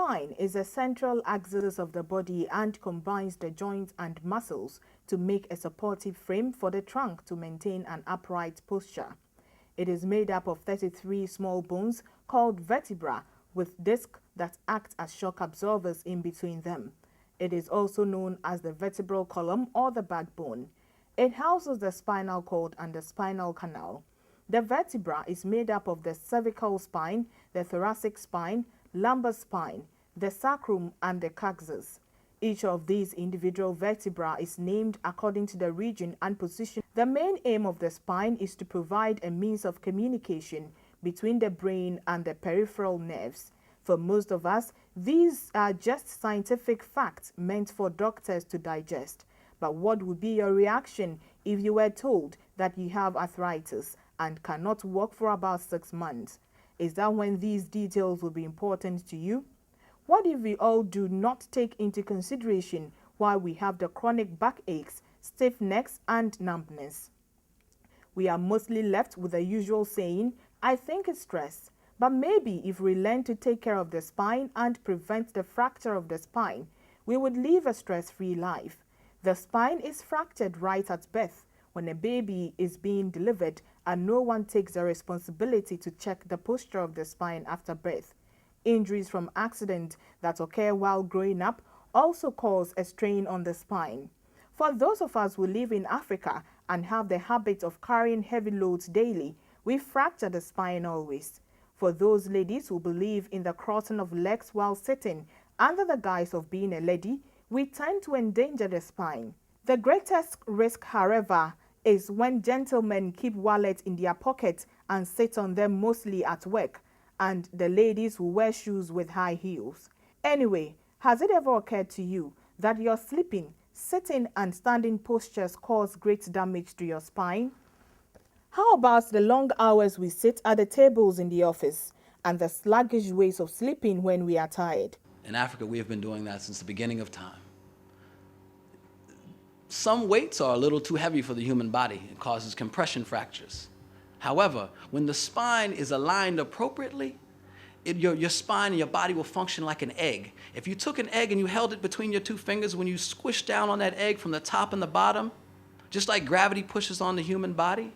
spine is a central axis of the body and combines the joints and muscles to make a supportive frame for the trunk to maintain an upright posture. It is made up of 33 small bones called vertebra with discs that act as shock absorbers in between them. It is also known as the vertebral column or the backbone. It houses the spinal cord and the spinal canal. The vertebra is made up of the cervical spine, the thoracic spine, lumbar spine, the sacrum, and the coccyx. Each of these individual vertebrae is named according to the region and position. The main aim of the spine is to provide a means of communication between the brain and the peripheral nerves. For most of us, these are just scientific facts meant for doctors to digest. But what would be your reaction if you were told that you have arthritis and cannot walk for about 6 months? Is that when these details will be important to you? What if we all do not take into consideration why we have the chronic backaches, stiff necks, and numbness? We are mostly left with the usual saying, I think it's stress. But maybe if we learn to take care of the spine and prevent the fracture of the spine, we would live a stress-free life. The spine is fractured right at birth when a baby is being delivered and no one takes the responsibility to check the posture of the spine after birth. Injuries from accidents that occur while growing up also cause a strain on the spine. For those of us who live in Africa and have the habit of carrying heavy loads daily, we fracture the spine always. For those ladies who believe in the crossing of legs while sitting under the guise of being a lady, we tend to endanger the spine. The greatest risk, however, is when gentlemen keep wallets in their pockets and sit on them mostly at work, and the ladies who wear shoes with high heels. Anyway, has it ever occurred to you that your sleeping, sitting, and standing postures cause great damage to your spine? How about the long hours we sit at the tables in the office and the sluggish ways of sleeping when we are tired? In Africa, we have been doing that since the beginning of time. Some weights are a little too heavy for the human body. It causes compression fractures. However, when the spine is aligned appropriately, your spine and your body will function like an egg. If you took an egg and you held it between your two fingers, when you squish down on that egg from the top and the bottom, just like gravity pushes on the human body,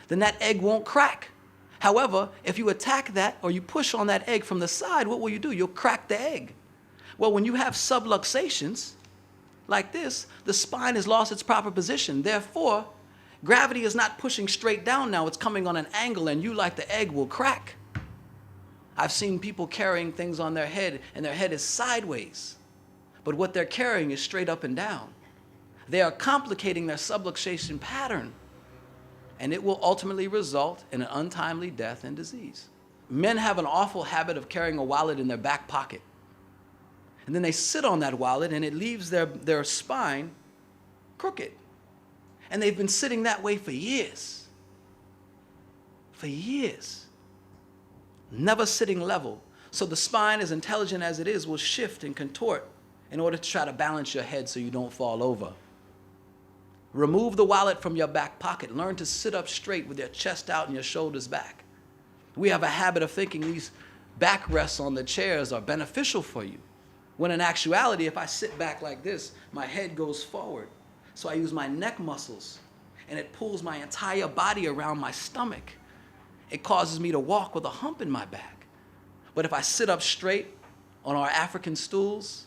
then that egg won't crack. However, if you attack that or you push on that egg from the side, what will you do? You'll crack the egg. Well, when you have subluxations like this, the spine has lost its proper position. Therefore, gravity is not pushing straight down now, it's coming on an angle, and you, like the egg, will crack. I've seen people carrying things on their head, and their head is sideways. But what they're carrying is straight up and down. They are complicating their subluxation pattern, and it will ultimately result in an untimely death and disease. Men have an awful habit of carrying a wallet in their back pocket. And then they sit on that wallet, and it leaves their spine crooked. And they've been sitting that way for years. For years. Never sitting level. So the spine, as intelligent as it is, will shift and contort in order to try to balance your head so you don't fall over. Remove the wallet from your back pocket. Learn to sit up straight with your chest out and your shoulders back. We have a habit of thinking these backrests on the chairs are beneficial for you, when in actuality, if I sit back like this, my head goes forward. So I use my neck muscles, and it pulls my entire body around my stomach. It causes me to walk with a hump in my back. But if I sit up straight on our African stools,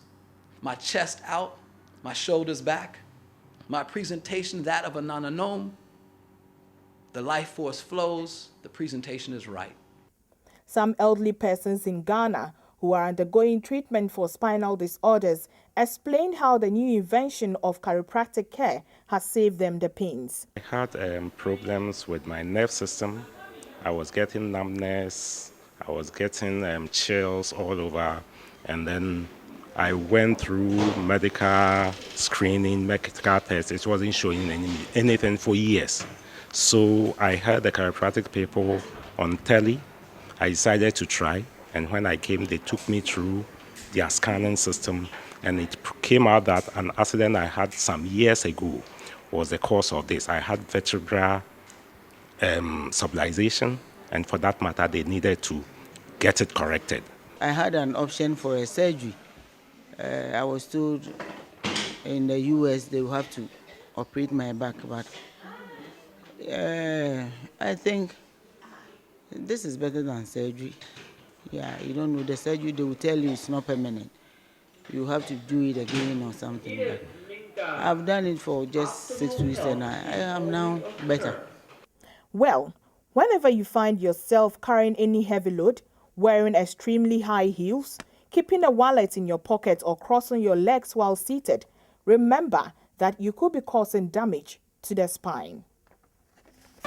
my chest out, my shoulders back, my presentation that of a nananome, the life force flows, the presentation is right. Some elderly persons in Ghana who are undergoing treatment for spinal disorders explained how the new invention of chiropractic care has saved them the pains. I had problems with my nerve system. I was getting numbness, I was getting chills all over, and then I went through medical screening, medical tests. It wasn't showing anything for years. So I heard the chiropractic people on telly. I decided to try, and when I came, they took me through their scanning system, and it came out that an accident I had some years ago was the cause of this. I had vertebral subluxation, and for that matter, they needed to get it corrected. I had an option for a surgery. I was told in the US they will have to operate my back, but I think this is better than surgery. Yeah, you don't know the surgery, they will tell you it's not permanent. You have to do it again or something. But I've done it for just 6 weeks and I am now better. Well, whenever you find yourself carrying any heavy load, wearing extremely high heels, keeping a wallet in your pocket or crossing your legs while seated, remember that you could be causing damage to the spine.